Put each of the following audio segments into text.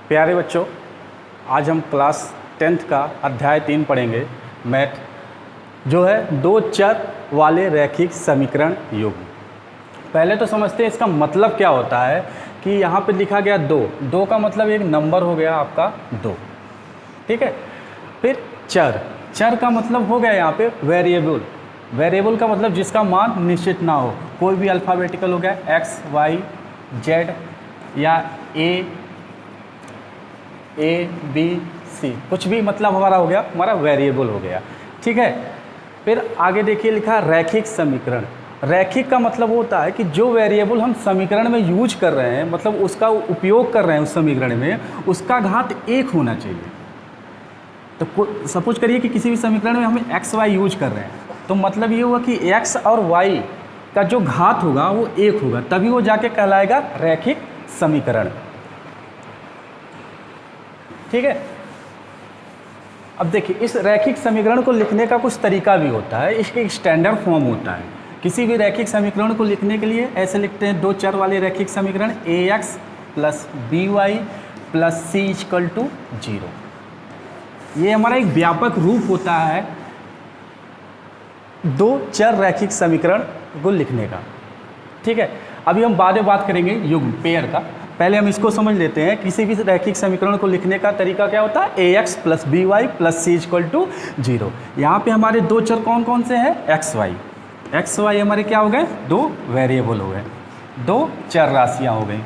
प्यारे बच्चों, आज हम क्लास 10th का अध्याय 3 पढ़ेंगे, मैथ, जो है दो चर वाले रैखिक समीकरण युग्म। पहले तो समझते हैं इसका मतलब क्या होता है कि यहाँ पे लिखा गया दो का मतलब एक नंबर हो गया आपका 2, ठीक है। फिर चर का मतलब हो गया यहाँ पे वेरिएबल का मतलब जिसका मान निश्चित ना हो, कोई भी अल्फ़ाबेटिकल हो गया x, y, z या ए बी सी, कुछ भी मतलब हमारा हो गया, हमारा वेरिएबल हो गया, ठीक है। फिर आगे देखिए लिखा रैखिक समीकरण। रैखिक का मतलब होता है कि जो वेरिएबल हम समीकरण में यूज कर रहे हैं, मतलब उसका उपयोग कर रहे हैं उस समीकरण में, उसका घात 1 होना चाहिए। तो सपोज करिए कि किसी भी समीकरण में हम एक्स वाई यूज कर रहे हैं, तो मतलब ये हुआ कि एक्स और वाई का जो घात होगा वो 1 होगा, तभी वो जाके कहलाएगा रैखिक समीकरण, ठीक है। अब देखिए इस रैखिक समीकरण को लिखने का कुछ तरीका भी होता है, इसके एक स्टैंडर्ड फॉर्म होता है। किसी भी रैखिक समीकरण को लिखने के लिए ऐसे लिखते हैं, दो चर वाले रैखिक समीकरण ax plus by plus c equal to 0। ये हमारा एक व्यापक रूप होता है दो चर रैखिक समीकरण को लिखने का, ठीक है। अभी हम बाद में बात करेंगे युग्म, पेयर का। पहले हम इसको समझ लेते हैं, किसी भी रैखिक समीकरण को लिखने का तरीका क्या होता है, ax plus by plus c equal to 0। यहाँ पे हमारे दो चर कौन कौन से हैं, एक्स वाई हमारे क्या हो गए, दो वेरिएबल हो गए, दो चर राशियाँ हो गई,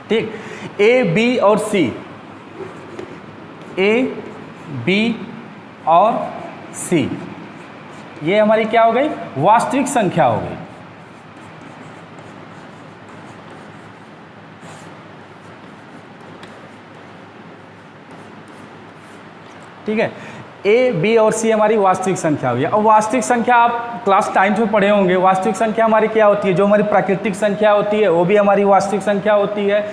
ठीक। ए बी और सी, ए बी और सी ये हमारी क्या हो गई, वास्तविक संख्या हो गई, ठीक है। ए बी और सी हमारी वास्तविक संख्या हुई है। और वास्तविक संख्या आप क्लास 9 में पढ़े होंगे, वास्तविक संख्या हमारी क्या होती है, जो हमारी प्राकृतिक संख्या होती है वो भी हमारी वास्तविक संख्या होती है,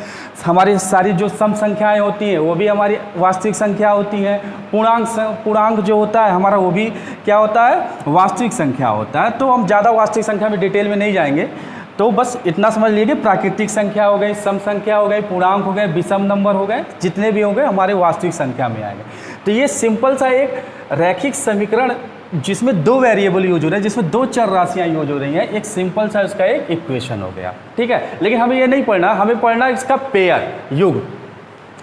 हमारी सारी जो सम संख्याएं होती हैं वो भी हमारी वास्तविक संख्या होती है, पूर्णांक जो होता है हमारा वो भी क्या होता है, वास्तविक संख्या होता है। तो हम ज़्यादा वास्तविक संख्या में डिटेल में नहीं जाएंगे, तो बस इतना समझ लीजिए, प्राकृतिक संख्या हो गई, सम संख्या हो गई, पूर्णांक हो गए, विषम नंबर हो गए, जितने भी हो गए हमारे वास्तविक संख्या में आएंगे। तो ये सिंपल सा एक रैखिक समीकरण जिसमें दो वेरिएबल यूज हो रहे हैं, जिसमें दो चर राशियां यूज हो रही हैं, एक सिंपल सा उसका एक इक्वेशन हो गया, ठीक है। लेकिन हमें ये नहीं पढ़ना, हमें पढ़ना इसका पेयर, युग्म।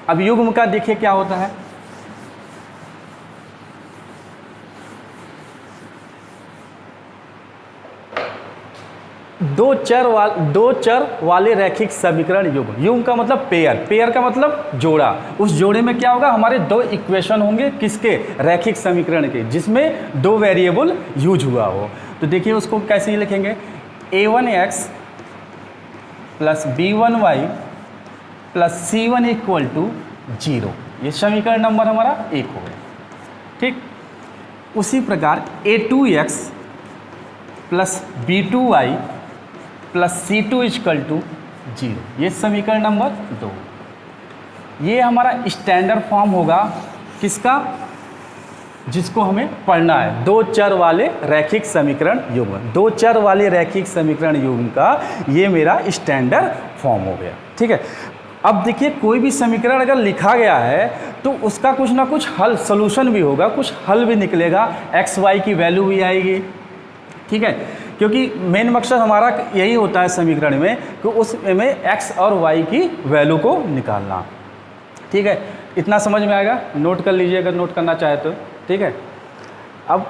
अब युग्म का देखिए क्या होता है, दो चर वाले रैखिक समीकरण युग्म का मतलब पेयर का मतलब जोड़ा। उस जोड़े में क्या होगा, हमारे दो इक्वेशन होंगे, किसके, रैखिक समीकरण के, जिसमें दो वेरिएबल यूज हुआ हो। तो देखिए उसको कैसे लिखेंगे, a1x plus b1y plus c1 equal to 0। ये समीकरण नंबर हमारा 1 हो गया, ठीक। उसी प्रकार a2x plus b2y plus c2 equal to 0, ये समीकरण नंबर 2। ये हमारा स्टैंडर्ड फॉर्म होगा किसका, जिसको हमें पढ़ना है, दो चर वाले रैखिक समीकरण युग्म। दो चर वाले रैखिक समीकरण युग्म का ये मेरा स्टैंडर्ड फॉर्म हो गया, ठीक है। अब देखिए कोई भी समीकरण अगर लिखा गया है तो उसका कुछ ना कुछ हल, सोल्यूशन भी होगा, कुछ हल भी निकलेगा, एक्स वाई की वैल्यू भी आएगी, ठीक है। क्योंकि मेन मकसद हमारा यही होता है समीकरण में कि उसमें एक्स और वाई की वैल्यू को निकालना, ठीक है। इतना समझ में आएगा, नोट कर लीजिए अगर नोट करना चाहे तो, ठीक है। अब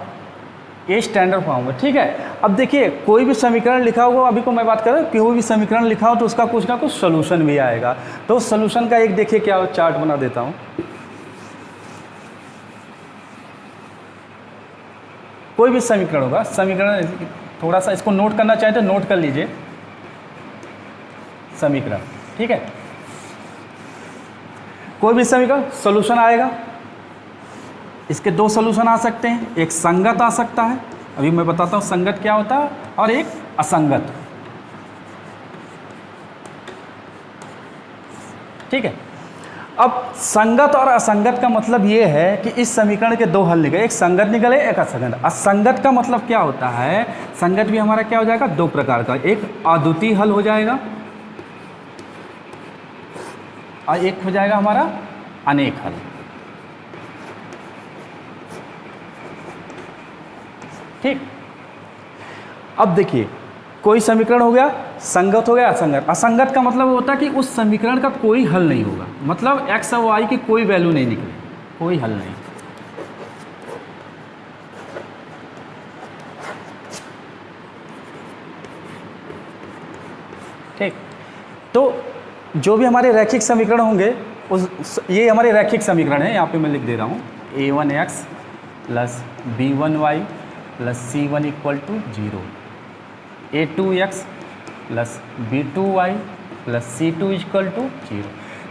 ये स्टैंडर्ड फॉर्म है, ठीक है। अब देखिए कोई भी समीकरण लिखा हुआ, अभी को मैं बात कर रहा हूँ, कोई भी समीकरण लिखा हो तो उसका कुछ ना कुछ सोल्यूशन भी आएगा। तो सोल्यूशन का एक देखिए क्या चार्ट बना देता हूँ। कोई भी समीकरण होगा, समीकरण थोड़ा सा इसको नोट करना चाहे तो नोट कर लीजिए, समीकरण, ठीक है। कोई भी समीकरण सॉल्यूशन आएगा, इसके दो सॉल्यूशन आ सकते हैं, एक संगत आ सकता है, अभी मैं बताता हूँ संगत क्या होता है, और एक असंगत, ठीक है। अब संगत और असंगत का मतलब ये है कि इस समीकरण के दो हल निकले, एक संगत निकले एक असंगत। असंगत का मतलब क्या होता है, संगत भी हमारा क्या हो जाएगा, दो प्रकार का, एक अद्वितीय हल हो जाएगा और एक हो जाएगा हमारा अनेक हल। ठीक, अब देखिए कोई समीकरण हो गया, संगत हो गया, असंगत। असंगत का मतलब होता है कि उस समीकरण का कोई हल नहीं होगा, मतलब एक्स और वाई की कोई वैल्यू नहीं निकले, कोई हल नहीं। ठीक, तो जो भी हमारे रैखिक समीकरण होंगे ये हमारे रैखिक समीकरण है, यहाँ पे मैं लिख दे रहा हूँ a1x plus b1y plus c1 equal to 0, a2x plus b2y plus c2 equal to 0।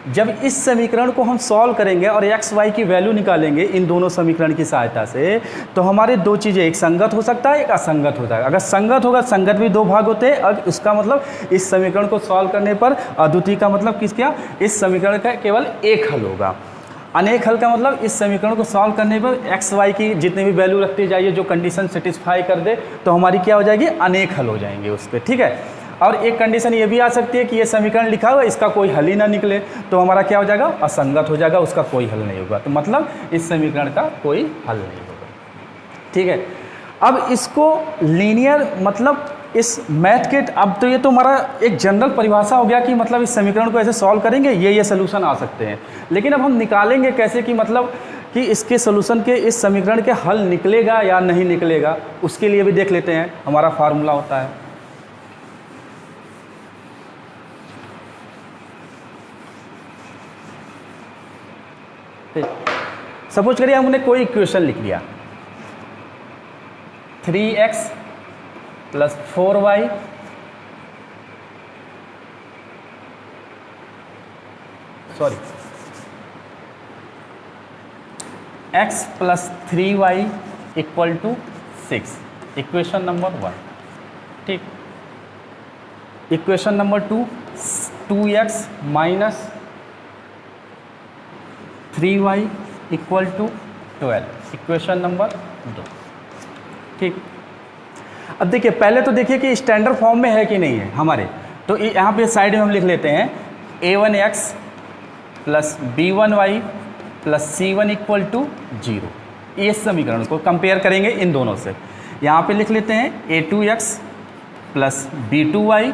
जब इस समीकरण को हम सॉल्व करेंगे और एक्स वाई की वैल्यू निकालेंगे इन दोनों समीकरण की सहायता से, तो हमारे दो चीज़ें, एक संगत हो सकता है, एक असंगत होता है। अगर संगत होगा, संगत भी दो भाग होते हैं, और उसका मतलब इस समीकरण को सॉल्व करने पर अद्वितीय का मतलब क्या, इस समीकरण का केवल एक हल होगा। अनेक हल का मतलब इस समीकरण को सॉल्व करने पर एक्स वाई की जितनी भी वैल्यू रखती जाइए, जो कंडीशन सेटिस्फाई कर दे, तो हमारी क्या हो जाएगी, अनेक हल हो जाएंगे उस पर। ठीक है, और एक कंडीशन ये भी आ सकती है कि ये समीकरण लिखा हुआ है, इसका कोई हल ही ना निकले, तो हमारा क्या हो जाएगा, असंगत हो जाएगा, उसका कोई हल नहीं होगा, तो मतलब इस समीकरण का कोई हल नहीं होगा। ठीक है, अब इसको लीनियर, मतलब इस मैथ के, अब तो ये तो हमारा एक जनरल परिभाषा हो गया कि मतलब इस समीकरण को ऐसे सॉल्व करेंगे, ये सलूशन आ सकते हैं, लेकिन अब हम निकालेंगे कैसे कि मतलब कि इसके सलूशन के, इस समीकरण के हल निकलेगा या नहीं निकलेगा, उसके लिए भी देख लेते हैं। हमारा फार्मूला होता है, सपोज करिए हमने कोई इक्वेशन लिख लिया 3x plus 4y x plus 3y equal to 6, equation number 1। ठीक, equation number 2 2x minus 3y equal to 12, equation number 2। ठीक, अब देखिए पहले तो देखिए कि स्टैंडर्ड फॉर्म में है कि नहीं है हमारे, तो यहाँ पे साइड में हम लिख लेते हैं a1x plus b1y plus c1 equal to 0। ये समीकरण को कंपेयर करेंगे इन दोनों से। यहाँ पे लिख लेते हैं a2x plus b2y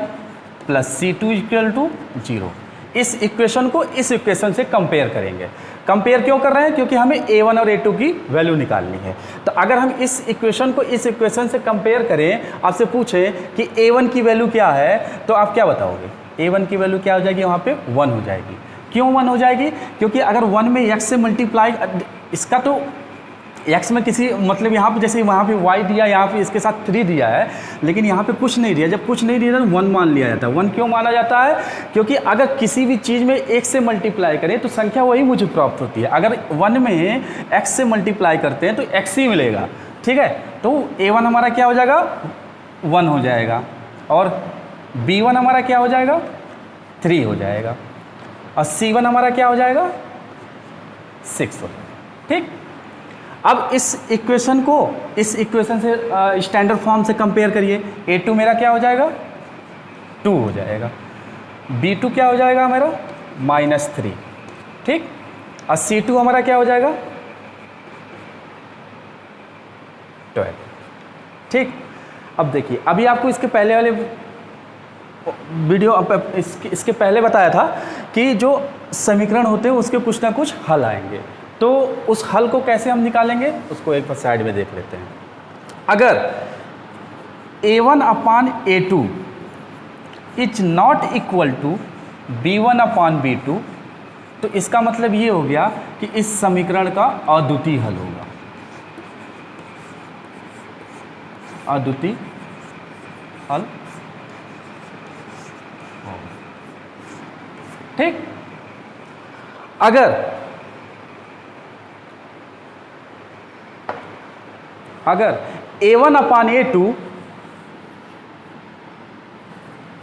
plus c2 equal to 0। इस इक्वेशन को इस इक्वेशन से कंपेयर करेंगे। कंपेयर क्यों कर रहे हैं, क्योंकि हमें a1 और a2 की वैल्यू निकालनी है। तो अगर हम इस इक्वेशन को इस इक्वेशन से कंपेयर करें, आपसे पूछें कि a1 की वैल्यू क्या है, तो आप क्या बताओगे, a1 की वैल्यू क्या हो जाएगी, वहाँ पे 1 हो जाएगी। क्यों 1 हो जाएगी, क्योंकि अगर 1 में x से मल्टीप्लाई, इसका तो x में किसी मतलब यहाँ पे जैसे वहाँ पे y दिया, यहाँ पे इसके साथ 3 दिया है, लेकिन यहाँ पे कुछ नहीं दिया। जब कुछ नहीं दिया तो 1 मान लिया जाता है। 1 क्यों माना जाता है, क्योंकि अगर किसी भी चीज़ में 1 से मल्टीप्लाई करें तो संख्या वही मुझे प्राप्त होती है। अगर 1 में x से मल्टीप्लाई करते हैं तो x ही मिलेगा। ठीक है, तो a1 हमारा क्या हो जाएगा, 1 हो जाएगा, और b1 हमारा क्या हो जाएगा, 3 हो जाएगा, और c1 हमारा क्या हो जाएगा, 6 हो जाएगा। ठीक, अब इस इक्वेशन को इस इक्वेशन से स्टैंडर्ड फॉर्म से कंपेयर करिए। a2 मेरा क्या हो जाएगा, 2 हो जाएगा, b2 क्या हो जाएगा मेरा, -3। ठीक, और c2 हमारा क्या हो जाएगा, 12। ठीक, अब देखिए, अभी आपको इसके पहले वाले वीडियो इसके पहले बताया था कि जो समीकरण होते हैं उसके कुछ ना कुछ हल आएंगे, तो उस हल को कैसे हम निकालेंगे उसको एक बार साइड में देख लेते हैं। अगर a1 upon a2 is not equal to b1 upon b2, तो इसका मतलब ये हो गया कि इस समीकरण का अद्वितीय हल होगा, अद्वितीय हल। ठीक, अगर a1 अपान a2,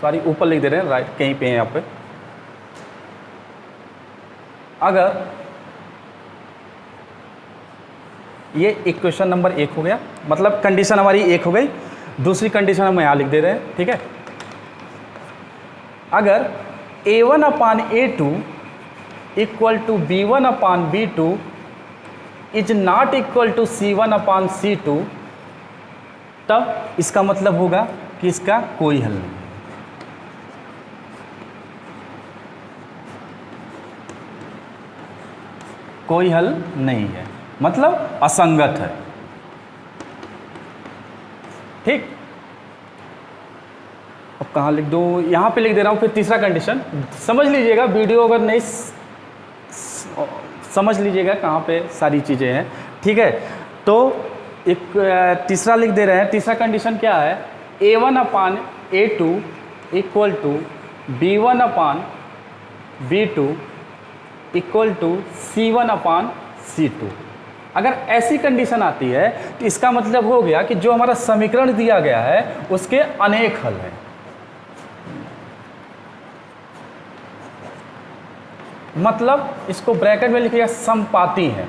सॉरी ऊपर लिख दे रहे हैं, राइट कहीं पे है यहाँ पे, अगर ये इक्वेशन नंबर 1 हो गया, मतलब कंडीशन हमारी 1 हो गई। दूसरी कंडीशन हम यहाँ लिख दे रहे हैं। ठीक है, अगर a1 upon a2 equal to B1/B2 is not equal to C1/C2, तब इसका मतलब होगा कि इसका कोई हल नहीं, कोई हल नहीं है, मतलब असंगत है। ठीक, अब कहाँ लिख दूँ, यहाँ पे लिख दे रहा हूँ। फिर तीसरा कंडीशन समझ लीजिएगा, वीडियो अगर नहीं समझ लीजिएगा कहाँ पे सारी चीज़ें हैं। ठीक है, तो एक तीसरा लिख दे रहे हैं। तीसरा कंडीशन क्या है, A1/A2 equal to B1/B2 equal to C1/C2। अगर ऐसी कंडीशन आती है तो इसका मतलब हो गया कि जो हमारा समीकरण दिया गया है उसके अनेक हल हैं। मतलब इसको ब्रैकेट में लिखिएगा समपाती है।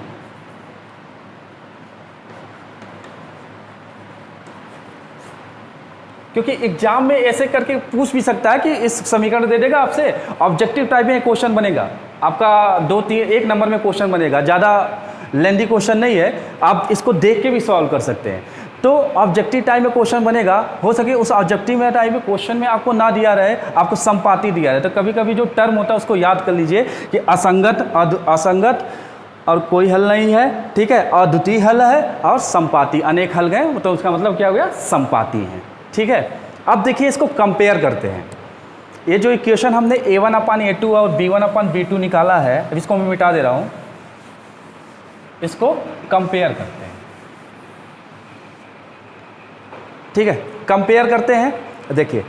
क्योंकि एग्जाम में ऐसे करके पूछ भी सकता है कि इस समीकरण दे देगा आपसे, ऑब्जेक्टिव टाइप में क्वेश्चन बनेगा आपका, 2-3 1 नंबर में क्वेश्चन बनेगा, ज़्यादा लेंदी क्वेश्चन नहीं है, आप इसको देख के भी सॉल्व कर सकते हैं। तो ऑब्जेक्टिव टाइप में क्वेश्चन बनेगा, हो सके उस ऑब्जेक्टिव में टाइप में क्वेश्चन में आपको ना दिया रहे, आपको समपाती दिया रहे, तो कभी कभी जो टर्म होता है उसको याद कर लीजिए कि असंगत और कोई हल नहीं है। ठीक है, अद्वितीय हल है और समपाती, अनेक हल गए तो उसका मतलब क्या हो गया, समपाती है। ठीक है, अब देखिए इसको कंपेयर करते हैं। ये जो इक्वेशन हमने A1/A2 और B1/B2 निकाला है, अब इसको मैं मिटा दे रहा हूँ, इसको कंपेयर करते हैं। ठीक है, कंपेयर करते हैं। देखिए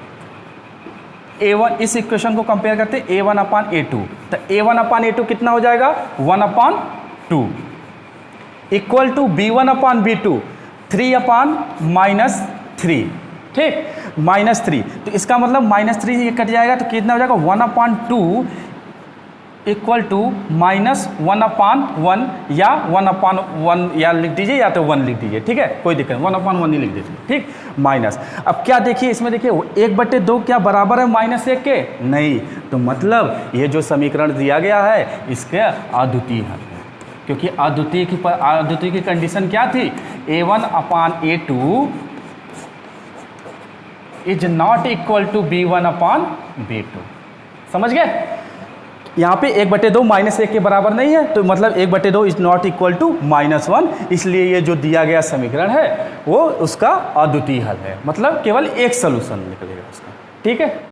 A1, इस इक्वेशन को कंपेयर करते हैं A1/A2, तो A1/A2 कितना हो जाएगा, 1/2 इक्वल टू B1/B2 3/-3। ठीक, -3, तो इसका मतलब -3 ये कट जाएगा तो कितना हो जाएगा, 1/2 इक्वल टू -1/1 या 1/1 या लिख दीजिए या तो 1 लिख दीजिए। ठीक है, कोई दिक्कत नहीं, 1/1 ही लिख दीजिए। ठीक, माइनस, अब क्या देखिए इसमें, देखिए 1/2 क्या बराबर है -1 के, नहीं, तो मतलब ये जो समीकरण दिया गया है इसके अद्वितीय हल है। क्योंकि अद्वितीय की कंडीशन क्या थी, A1/A2 is not equal to B1/B2। समझ गए, यहाँ पे 1/2 -1 के बराबर नहीं है, तो मतलब 1/2 इज नॉट इक्वल टू -1, इसलिए ये जो दिया गया समीकरण है वो उसका अद्वितीय हल है, मतलब केवल एक सलूशन निकलेगा उसका। ठीक है।